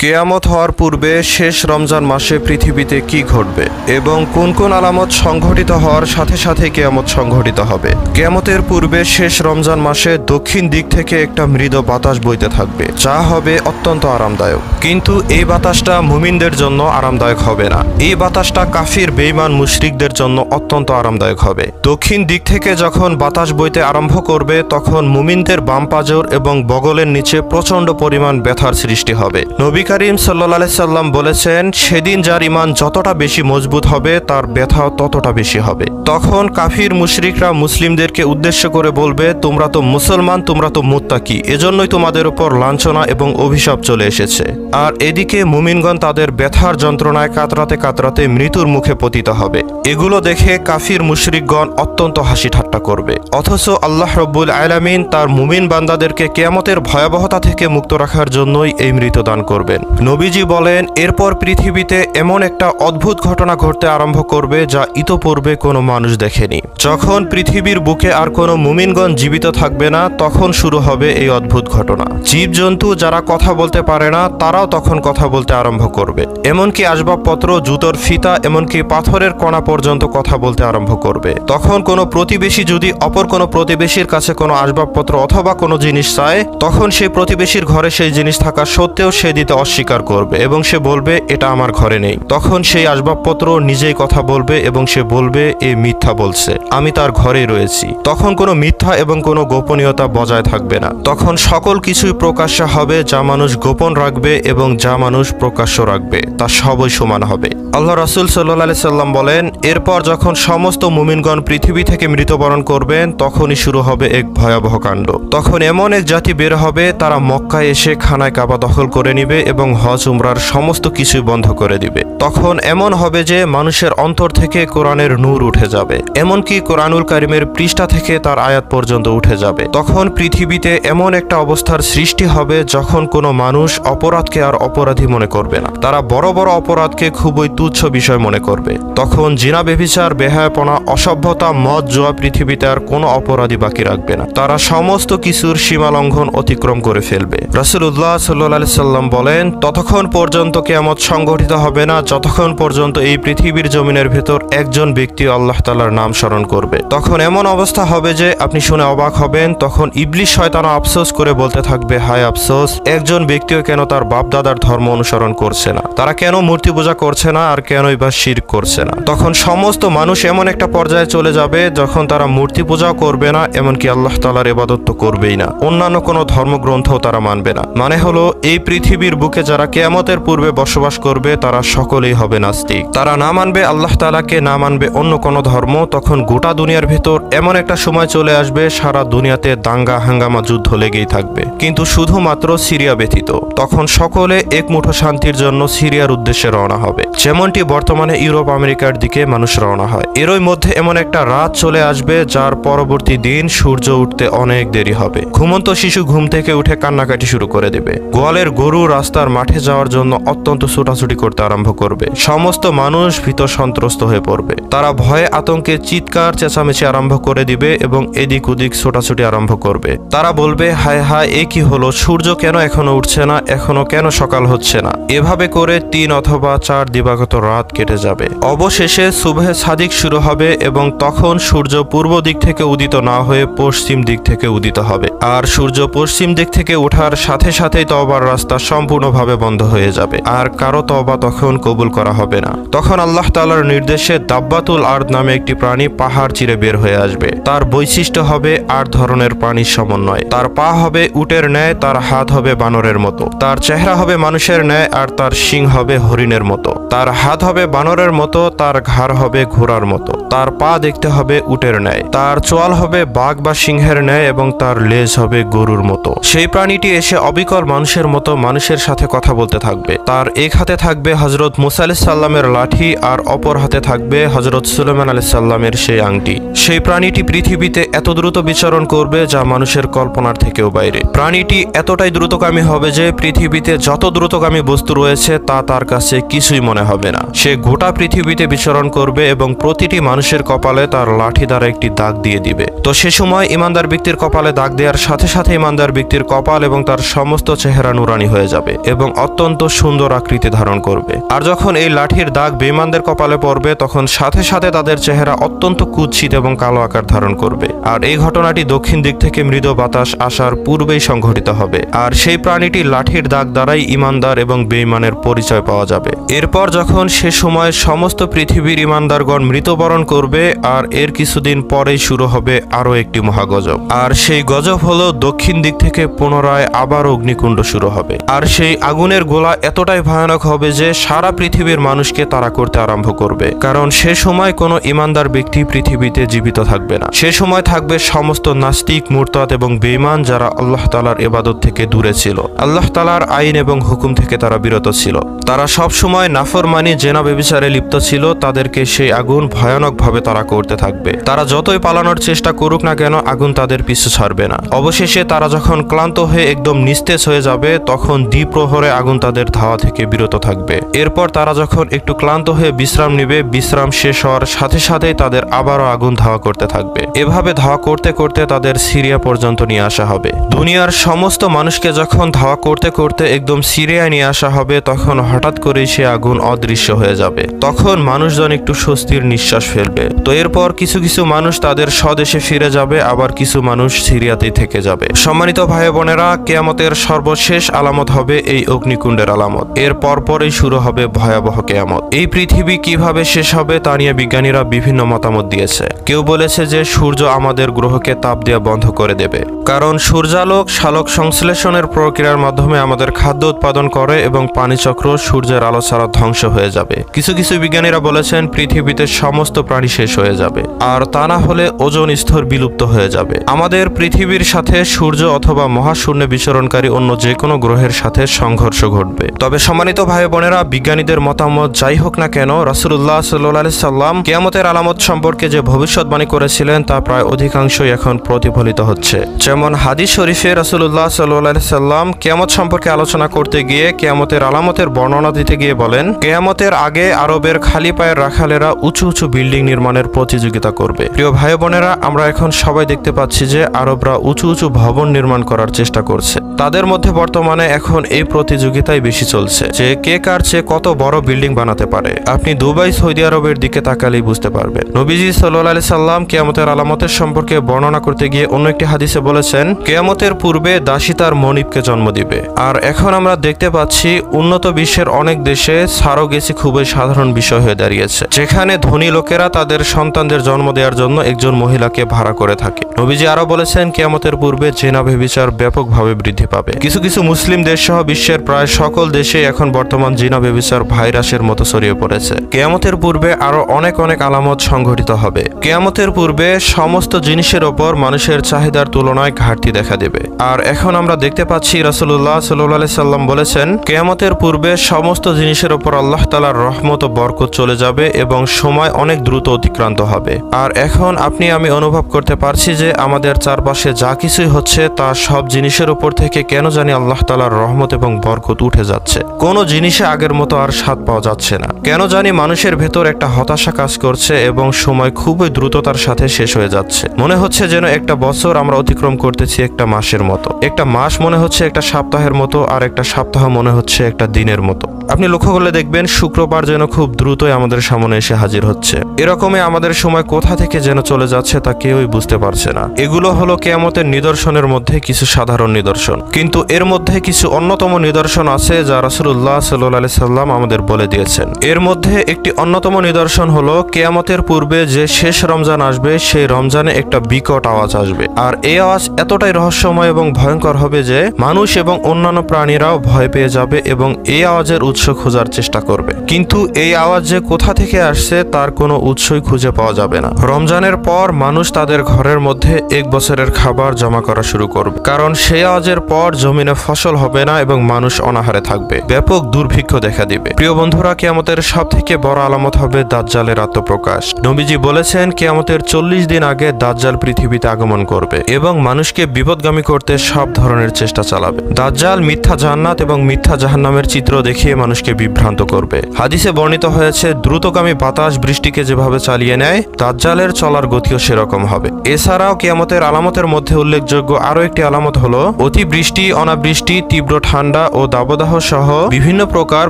কেয়ামত হওয়ার পূর্বে শেষ রমজান মাসে পৃথিবীতে কি ঘটবে এবং কোন কোন আলামত সংঘটিত হওয়ার সাথে সাথে কেয়ামত সংঘটিত হবে। কেয়ামতের পূর্বে শেষ রমজান মাসে দক্ষিণ দিক থেকে একটা মৃদু বাতাস বইতে থাকবে, যা হবে অত্যন্ত আরামদায়ক। কিন্তু এই বাতাসটা মুমিনদের জন্য আরামদায়ক হবে না। এই বাতাসটা কাফির বেঈমান মুশরিকদের জন্য অত্যন্ত আরামদায়ক হবে। দক্ষিণ দিক থেকে যখন বাতাস বইতে আরম্ভ করবে, তখন মুমিনদের বাম পাজর এবং বগলের নিচে প্রচণ্ড পরিমাণ ব্যথার সৃষ্টি হবে। নবী করিম সাল্লাল্লাহু আলাইহি সাল্লাম বলেছেন, সেদিন যার ঈমান যতটা বেশি মজবুত হবে, তার ব্যথাও ততটা বেশি হবে। তখন কাফির মুশরিকরা মুসলিমদেরকে উদ্দেশ্য করে বলবে, তোমরা তো মুসলমান, তোমরা তো মুত্তাকি, এজন্যই তোমাদের উপর লাঞ্ছনা এবং অভিশাপ চলে এসেছে। আর এদিকে মুমিনগণ তাদের ব্যথার যন্ত্রণায় কাতরাতে কাতরাতে মৃত্যুর মুখে পতিত হবে। এগুলো দেখে কাফির মুশরিকগণ অত্যন্ত হাসি ঠাট্টা করবে। অথচ আল্লাহ রব্বুল আলামিন তার মুমিন বান্দাদেরকে কিয়ামতের ভয়াবহতা থেকে মুক্ত রাখার জন্যই এই মৃত্যু দান করবেন। নবীজি বলেন, এরপর পৃথিবীতে এমন একটা অদ্ভুত ঘটনা ঘটতে আরম্ভ করবে, যা ইতোপূর্বে কোনো মানুষ দেখেনি। যখন পৃথিবীর বুকে আর কোনো মুমিনগণ জীবিত থাকবে না, তখন শুরু হবে এই অদ্ভুত ঘটনা। জীবজন্তু যারা কথা বলতে পারে না, তারাও তখন কথা বলতে আরম্ভ করবে। এমনকি আসবাবপত্র, জুতোর ফিতা, এমনকি পাথরের কণা পর্যন্ত কথা বলতে আরম্ভ করবে। তখন কোনো প্রতিবেশী যদি অপর কোনো প্রতিবেশীর কাছে কোনো আসবাবপত্র অথবা কোনো জিনিস চায়, তখন সেই প্রতিবেশীর ঘরে সেই জিনিস থাকা সত্ত্বেও সে দিতে অস্বীকার করবে এবং সে বলবে, এটা আমার ঘরে নেই। তখন সেই আসবাবপত্র নিজেই কথা বলবে এবং সে বলবে, এ মিথ্যা বলছে, আমি তার ঘরেই রয়েছি। তখন কোনো মিথ্যা এবং কোনো গোপনীয়তা বজায় থাকবে না। তখন সকল কিছুই প্রকাশ্য হবে, যা মানুষ গোপন রাখবে এবং যা মানুষ প্রকাশ্য রাখবে, তা সবই সমান হবে। আল্লাহ রাসূল সাল্লাল্লাহু আলাইহি সাল্লাম বলেন, এরপর যখন সমস্ত মুমিনগণ পৃথিবী থেকে মৃত্যুবরণ করবেন, তখনই শুরু হবে এক ভয়াবহ কাণ্ড। তখন এমন এক জাতি বের হবে, তারা মক্কায় এসে খানায় কাবা দখল করে নিবে এবং হজ উমরার সমস্ত কিছুই বন্ধ করে দিবে। তখন এমন হবে যে মানুষের অন্তর থেকে কোরআনের নূর উঠে যাবে, এমনকি কোরআনুল কারিমের পৃষ্ঠা থেকে তার আয়াত পর্যন্ত উঠে যাবে। তখন পৃথিবীতে এমন একটা অবস্থার সৃষ্টি হবে, যখন কোনো মানুষ অপরাধকে আর অপরাধী মনে করবে না। তারা বড় বড় অপরাধকে খুবই তুচ্ছ বিষয় মনে করবে। তখন জিনা, ব্যভিচার, বেহায়াপনা, অসভ্যতা, মদ, জুয়া, পৃথিবীতে আর কোনো অপরাধী বাকি রাখবে না। তারা সমস্ত কিছুর সীমা লঙ্ঘন অতিক্রম করে ফেলবে। রাসূলুল্লাহ সাল্লাল্লাহু আলাইহি সাল্লাম বলেন, ততক্ষণ পর্যন্ত কিয়ামত সংঘটিত হবে না, যতক্ষণ পর্যন্ত এই পৃথিবীর জমিনের ভেতর একজন ব্যক্তি আল্লাহ তাআলার নাম স্মরণ করবে। তখন এমন অবস্থা হবে যে আপনি শুনে অবাক হবেন। তখন ইবলিস শয়তান আফসোস করে বলতে থাকবে, হায় আফসোস, একজন ব্যক্তিও কেন তার বাপ দাদার ধর্ম অনুসরণ করছে না, তারা কেন মূর্তি পূজা করছে না, আর কেনই বা শিরক করছে না। তখন সমস্ত মানুষ এমন একটা পর্যায়ে চলে যাবে, যখন তারা মূর্তি পূজাও করবে না, এমনকি আল্লাহ তাআলার ইবাদত তো করবেই না, অন্যান্য কোনো ধর্মগ্রন্থও তারা মানবে না। মানে হলো, এই পৃথিবীর বুকে যারা কিয়ামতের পূর্বে বসবাস করবে, তারা সকলেই হবে নাস্তিক। তারা না মানবে আল্লাহ তাআলাকে, না মানবে অন্য কোনো ধর্ম। তখন গোটা দুনিয়ার ভেতর এমন একটা সময় চলে আসবে, সারা দুনিয়াতে দাঙ্গা হাঙ্গামা যুদ্ধ লেগেই থাকবে, কিন্তু শুধুমাত্র সিরিয়া ব্যতীত। তখন সকলে এক মুঠো শান্তির জন্য সিরিয়ার উদ্দেশ্যে রওনা হবে, যেমনটি বর্তমানে ইউরোপ আমেরিকার দিকে মানুষ রওনা হয়। এরই মধ্যে এমন একটা রাত চলে আসবে, যার পরবর্তী দিন সূর্য উঠতে অনেক দেরি হবে। ঘুমন্ত শিশু ঘুম থেকে উঠে কান্নাকাটি শুরু করে দেবে। গোয়ালের গরু রাস্তার মাঠে যাওয়ার জন্য অত্যন্ত ছোটাছুটি করতে আরম্ভ করবে। সমস্ত মানুষ ভীত সন্ত্রস্ত হয়ে পড়বে। তারা ভয়ে আতঙ্কে চিৎকার চেঁচামেচি আরম্ভ করে দিবে এবং এদিক ওদিক ছোটাছুটি আরম্ভ করবে। তারা বলবে, হায় হায়, এ কি হলো, সূর্য কেন এখনো উঠছে না, এখনো কেন সকাল হচ্ছে না। এভাবে করে 3 অথবা 4 দিবাগত রাত কেটে যাবে। অবশেষে সুবহে সাদিক শুরু হবে এবং তখন সূর্য পূর্ব দিক থেকে উদিত না হয়ে পশ্চিম দিক থেকে উদিত হবে। আর সূর্য পশ্চিম দিক থেকে ওঠার সাথে সাথেই তওবার রাস্তা সম্পূর্ণভাবে বন্ধ হয়ে যাবে, আর কারো তওবা তখন কবুল করা হবে না। তখন আল্লাহ তাআলার নির্দেশে দাব্বাতুল আরদ নামে একটি প্রাণী পাহাড় চিরে বের হয়ে আসবে। তার বৈশিষ্ট্য হবে 8 ধরনের প্রাণীর সমন্বয়। তার পা হবে উটের ন্যায়, তার হাত হবে বানরের মতো, তার চেহারা হবে মানুষের ন্যায়, আর তার শিং হবে হরিণের মতো। তার হাত হবে বানরের মতো, তার ঘাড় হবে ঘোড়ার মতো, তার পা দেখতে হবে উটের ন্যায়, তার চোয়াল হবে বাঘ বা সিংহের ন্যায় এবং তার লেজ হবে গরুর মতো। সেই প্রাণীটি এসে অবিকল মানুষের মতো মানুষের সাথে কথা বলতে থাকবে। তার এক হাতে থাকবে হযরত মুসা আলাইহিস সালামের লাঠি, আর অপর হাতে থাকবে হযরত সুলাইমান আলাইহিস সালামের সেই আংটি। সেই প্রাণীটি পৃথিবীতে এত দ্রুত বিচরণ করবে, যা মানুষের কল্পনার থেকেও বাইরে। প্রাণীটি এতটাই দ্রুতগামী হবে যে পৃথিবীতে যত দ্রুতগামী বস্তু রয়েছে তা তার কাছে কিছুই মনে হবে হবে না। সে গোটা পৃথিবীতে বিচরণ করবে এবং প্রতিটি মানুষের কপালে তার লাঠি দ্বারা একটি দাগ দিয়ে দিবে। তো সে সময় ইমানদার ব্যক্তির কপালে দাগ দেওয়ার সাথে সাথে ইমানদার ব্যক্তির কপাল এবং তার সমস্ত চেহারা নুরানি হয়ে যাবে এবং অত্যন্ত সুন্দর আকৃতি ধারণ করবে। আর যখন এই লাঠির দাগ বেঈমানদের কপালে পড়বে তখন সাথে সাথে তাদের চেহারা অত্যন্ত কুৎসিত এবং কালো আকার ধারণ করবে। আর এই ঘটনাটি দক্ষিণ দিক থেকে মৃদু বাতাস আসার পূর্বেই সংঘটিত হবে। আর সেই প্রাণীটি লাঠির দাগ দ্বারাই ইমানদার এবং বেঈমানের পরিচয় পাওয়া যাবে। এরপর যখন সে সময় সমস্ত পৃথিবীর ইমানদারগণ মৃত্যুবরণ করবে আর এর কিছুদিন পরেই শুরু হবে আরো একটি মহাগজব। আর সেই গজব হলো দক্ষিণ দিক থেকে পুনরায় আবার অগ্নিকুণ্ড শুরু হবে। আর সেই আগুনের গোলা এতটাই ভয়ানক হবে যে সারা পৃথিবীর মানুষকে তাড়া করতে আরম্ভ করবে। কারণ সে সময় কোনো ইমানদার ব্যক্তি পৃথিবীতে জীবিত থাকবে না। সে সময় থাকবে সমস্ত নাস্তিক, মুরতাদ এবং বেঈমান যারা আল্লাহ তাআলার ইবাদত থেকে দূরে ছিল, আল্লাহ তাআলার আইন এবং হুকুম থেকে তারা বিরত ছিল। তারা সব সময় নাফরমানি, জেনা, ব্যভিচারে লিপ্ত ছিল। তাদেরকে সেই আগুন ভয়ানকভাবে তাড়া করতে থাকবে। তারা যতই পালানোর চেষ্টা করুক না কেন আগুন তাদের পিছু ছাড়বে না। অবশেষে তারা যখন ক্লান্ত হয়ে একদম নিস্তেজ হয়ে যাবে তখন দ্বিপ্রহরে আগুন তাদের ধাওয়া থেকে বিরত থাকবে। এরপর তারা যখন একটু ক্লান্ত হয়ে বিশ্রাম নিবে, বিশ্রাম শেষ হওয়ার সাথে সাথেই তাদের আবারও আগুন ধাওয়া করতে থাকবে। এভাবে ধাওয়া করতে করতে তাদের সিরিয়া পর্যন্ত নিয়ে আসা হবে। দুনিয়ার সমস্ত মানুষকে যখন ধাওয়া করতে করতে একদম সিরিয়ায় নিয়ে আসা হবে তখন হঠাৎ করেই সে আগুন অদৃশ্য হয়ে যাবে। তখন মানুষজন একটু স্বস্তির নিঃশ্বাস ফেলবে। তো এরপর কিছু কিছু মানুষ তাদের স্বদেশে ফিরে যাবে, আবার কিছু মানুষ সিরিয়াতেই থেকে যাবে। সম্মানিত ভাই বোনেরা, কিয়ামতের সর্বশেষ আলামত হবে এই অগ্নিকুণ্ডের আলামত। এর পরপরই শুরু হবে ভয়াবহ কিয়ামত। এই পৃথিবী কিভাবে শেষ হবে তা নিয়ে বিজ্ঞানীরা বিভিন্ন মতামত দিয়েছে। কেউ বলেছে যে সূর্য আমাদের গ্রহকে তাপ দেওয়া বন্ধ করে দেবে, কারণ সূর্যালোক সালোক সংশ্লেষণের প্রক্রিয়ার মাধ্যমে আমাদের খাদ্য উৎপাদন করে এবং পানিচক্র সূর্যের আলো ছাড়া ধ্বংস হয়ে যাবে। কিছু কিছু বিজ্ঞানীরা বলেছেন পৃথিবীতে সমস্ত প্রাণী শেষ হয়ে যাবে, আর তা না হলে ওজোন স্তর বিলুপ্ত হয়ে যাবে। আমাদের পৃথিবীর সাথে সূর্য অথবা মহাশূন্যে বিচরণকারী অন্য যে কোনো গ্রহের সাথে সংঘর্ষ ঘটবে। তবে সম্মানিত ভাই বোনেরা, বিজ্ঞানীদের মতামত যাই হোক না কেন, রাসূলুল্লাহ সাল্লাল্লাহু আলাইহি সাল্লাম কিয়ামতের আলামত সম্পর্কে যে ভবিষ্যৎবাণী করেছিলেন তা প্রায় অধিকাংশই এখন প্রতিফলিত হচ্ছে। যেমন হাদিস শরীফে রাসূলুল্লাহ সাল্লাল্লাহু আলাইহি সাল্লাম কিয়ামত সম্পর্কে আলোচনা করতে গিয়ে কিয়ামতের আলামতের বর্ণনা দিতে গিয়ে বলেন, কিয়ামতের আগে আরবের খালি পায়ের রাখালেরা উঁচু উঁচু বিল্ডিং নির্মাণের প্রতিযোগিতা করবে। প্রিয় ভাই বোনেরা, আমরা এখন সবাই দেখতে পাচ্ছি যে আরবরা উঁচু উঁচু ভবন নির্মাণ করার চেষ্টা করছে। তাদের মধ্যে বর্তমানে এখন এই প্রতিযোগিতাই বেশি চলছে যে কে কার চেয়ে কত বড় বিল্ডিং বানাতে পারে। আপনি দুবাই, সৌদি আরবের দিকে তাকালেই বুঝতে পারবেন। নবীজি সাল্লাল্লাহু আলাইহি সাল্লাম কিয়ামতের আলামতের সম্পর্কে বর্ণনা করতে গিয়ে অন্য একটি হাদিসে বলেছেন, কিয়ামতের পূর্বে দাসী তার মনিবকে জন্ম দিবে। আর এখন আমরা দেখতে পাচ্ছি উন্নত বিশ্বের অনেক দেশে সারোগেসি খুবই সাধারণ বিষয় হয়ে দাঁড়িয়েছে, যেখানে ধনী লোকেরা তাদের সন্তানদের জন্ম দেওয়ার জন্য একজন মহিলাকে ভাড়া করে থাকে। নবীজি আরো বলেছেন, কিয়ামতের পূর্বে জেনা ব্যভিচার ব্যাপকভাবে বৃদ্ধি পাবে। কিছু কিছু মুসলিম দেশ সহ বিশ্বের প্রায় সকল দেশে এখন বর্তমান জিনা ব্যভিচার ভাইরাসের মতো ছড়িয়ে পড়েছে। কিয়ামতের পূর্বে আরো অনেক অনেক আলামত সংঘটিত হবে। কিয়ামতের পূর্বে সমস্ত জিনিসের ওপর মানুষের চাহিদার তুলনায় ঘাটতি দেখা দেবে। আর এখন আমরা দেখতে পাচ্ছি রাসূলুল্লাহ সাল্লাল্লাহু আলাইহি সাল্লাম বলেছেন, কিয়ামতের পূর্বে সমস্ত জিনিসের ওপর আল্লাহ তাআলার রহমত ও বরকত চলে যাবে এবং সময় অনেক দ্রুত অতিক্রান্ত হবে। আর এখন আপনি আমি অনুভব করতে পারছি যে আমাদের চারপাশে যা কিছুই হচ্ছে তা সব জিনিসের উপর থেকে কেন জানি আল্লাহ তাআলার রহমত এবং বরকত উঠে যাচ্ছে। কোনো জিনিসে আগের মতো আর স্বাদ পাওয়া যাচ্ছে না। কেন জানি মানুষের ভেতর একটা হতাশা কাজ করছে এবং সময় খুবই দ্রুততার সাথে শেষ হয়ে যাচ্ছে। মনে হচ্ছে যেন একটা বছর আমরা অতিক্রম করতেছি একটা মাসের মতো, একটা মাস মনে হচ্ছে একটা সপ্তাহের মতো, আর একটা সপ্তাহ মনে হচ্ছে একটা দিনের মতো। আপনি লক্ষ্য করলে দেখবেন শুক্রবার যেন খুব দ্রুতই আমাদের সামনে এসে হাজির হচ্ছে। এরকমই আমাদের সময় কোথা থেকে যেন চলে যাচ্ছে তা কেউই বুঝতে পারছে না। এগুলো হলো কিয়ামতের নিদর্শনের মধ্যে কিছু সাধারণ নিদর্শন, কিন্তু এর মধ্যে কিছু অন্যতম নিদর্শন আছে যা রাসূলুল্লাহ সাল্লাল্লাহু আলাইহি সাল্লাম আমাদের বলে দিয়েছেন। এর মধ্যে একটি অন্যতম নিদর্শন হলো কিয়ামতের পূর্বে যে শেষ রমজান আসবে সেই রমজানে একটা বিকট আওয়াজ আসবে। আর এই আওয়াজ এতটাই রহস্যময় এবং ভয়ঙ্কর হবে যে মানুষ এবং অন্যান্য প্রাণীরাও ভয় পেয়ে যাবে এবং এই আওয়াজের উৎস খোঁজার চেষ্টা করবে। কিন্তু এই আওয়াজ যে কোথা থেকে আসছে তার কোনো উৎসই খুঁজে পাওয়া যাবে না। রমজানের পর মানুষ তাদের ঘরের মধ্যে এক বছরের খাবার জমা করা শুরু করবে, কারণ সেই আওয়াজের পর জমিনে ফসল হবে না এবং মানুষ অনাহারে থাকবে। ব্যাপক দুর্ভিক্ষ দেখা দিবে। প্রিয় বন্ধুরা, কিয়ামতের সব থেকে বড় আলামত হবে দাজ্জালের আত্মপ্রকাশ। নবীজি বলেছেন, কিয়ামতের 40 দিন আগে দাজ্জাল পৃথিবীতে আগমন করবে এবং মানুষকে বিপদগামী করতে সব ধরনের চেষ্টা চালাবে। দাজ্জাল মিথ্যা জান্নাত এবং মিথ্যা জাহান্নামের চিত্র দেখিয়ে মানুষকে বিভ্রান্ত করবে। হাদিসে বর্ণিত হয়েছে, দ্রুতগামী বাতাস বৃষ্টিকে যেভাবে চালিয়ে নেয়, দাজ্জালের চলার গতিও সেরকম হবে। এছাড়াও কিয়ামতের আলামতের মধ্যে উল্লেখযোগ্য আরও একটি আলামত হলো অতিবৃষ্টি, অনাবৃষ্টি, তীব্র ঠান্ডা ও দাবদাহ সহ বিভিন্ন প্রকার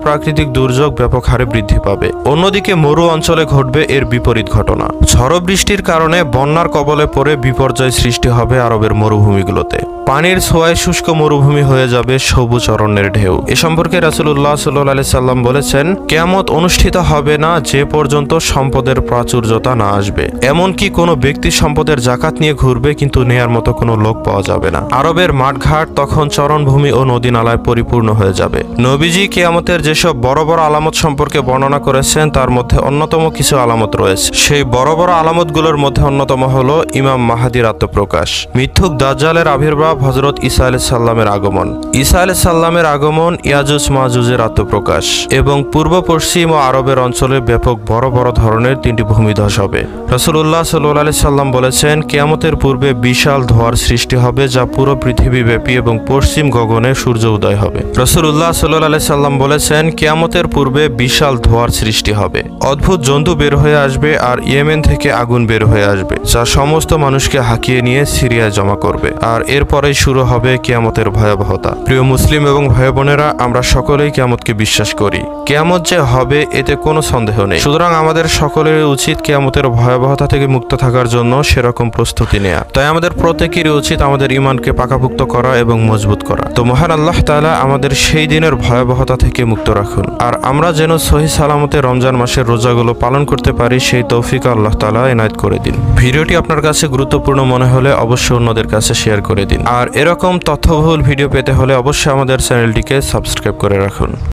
প্রাকৃতিক দুর্যোগ ব্যাপক হারে বৃদ্ধি পাবে। অন্যদিকে মরু অঞ্চলে ঘটবে এর বিপরীত ঘটনা। ঝড় বৃষ্টির কারণে বন্যার কবলে পড়ে বিপর্যয় সৃষ্টি হবে আরবের মরুভূমিগুলোতে। পানির ছোঁয়ায় শুষ্ক মরুভূমি হয়ে যাবে সবুজ অরণ্যের ঢেউ। এ সম্পর্কে রাসূলুল্লাহ সাল্লাল্লাহু আলাইহি সাল্লাম বলেছেন, কিয়ামত অনুষ্ঠিত হবে না যে পর্যন্ত সম্পদের প্রাচুর্যতা না আসবে। এমনকি কোনো ব্যক্তি সম্পদের জাকাত নিয়ে ঘুরবে, কিন্তু নেয়ার মতো কোনো লোক পাওয়া যাবে না। আরবের মাঠঘাট তখন চরণভূমি ও নদী নালায় পরিপূর্ণ হয়ে যাবে। নবীজি কিয়ামতের যেসব বড় বড় আলামত সম্পর্কে বর্ণনা করেছেন, তার মধ্যে অন্যতম কিছু আলামত রয়েছে। সেই বড় বড় আলামতগুলোর মধ্যে অন্যতম হলো ইমাম মাহাদির আত্মপ্রকাশ, মিথ্যুক দাজ্জালের আবির্ভাব, হযরত ঈসা আলাইহিস সালামের আগমন, ঈসা আলাইহিস সালামের আগমন, ইয়াজুজ মাজুজের আত্মপ্রকাশ এবং পূর্ব পশ্চিম ও আরবের অঞ্চলে ব্যাপক বড় বড় ধরনের 3টি ভূমিধস হবে। রাসূলুল্লাহ সাল্লাল্লাহু আলাইহি সাল্লাম বলেছেন, কিয়ামতের পূর্বে বিশাল ধোঁয়ার সৃষ্টি হবে যা পুরো পৃথিবীব্যাপী এবং পশ্চিম গগনে সূর্য উদয় হবে। রাসূলুল্লাহ সাল্লাল্লাহু আলাইহি সাল্লাম বলেছেন, কিয়ামতের পূর্বে বিশাল ধোঁয়ার সৃষ্টি হবে, অদ্ভুত জন্তু বের হয়ে আসবে আর ইয়েমেন থেকে আগুন বের হয়ে আসবে যা সমস্ত মানুষকে হাঁকিয়ে নিয়ে সিরিয়ায় জমা করবে। আর এরপরেই শুরু হবে কিয়ামতের ভয়াবহতা। প্রিয় মুসলিম এবং ভাই বোনেরা, আমরা সকলেই কিয়ামতকে বিশ্বাস করি। কিয়ামত যে হবে এতে কোনো সন্দেহ নেই। সুতরাং আমাদের সকলের উচিত কিয়ামতের ভয়াবহতা থেকে মুক্ত থাকার জন্য সেরকম প্রস্তুতি নেওয়া। তাই আমাদের প্রত্যেকেরই উচিত আমাদের ঈমানকে পাকাপোক্ত করা এবং মজবুত করা। তো মহান আল্লাহ তাআলা আমাদের সেই দিনের ভয়াবহতা থেকে মুক্ত রাখুন, আর আমরা যেন সহি সালামতে রমজান মাসের রোজাগুলো পালন করতে পারি সেই তৌফিক আল্লাহ তাআলা এনায়েত করে দিন। ভিডিওটি আপনার কাছে গুরুত্বপূর্ণ মনে হলে অবশ্যই অন্যদের কাছে শেয়ার করে দিন। আর এরকম তথ্যবহুল ভিডিও পেতে হলে অবশ্যই আমাদের চ্যানেলটিকে সাবস্ক্রাইব করে রাখুন।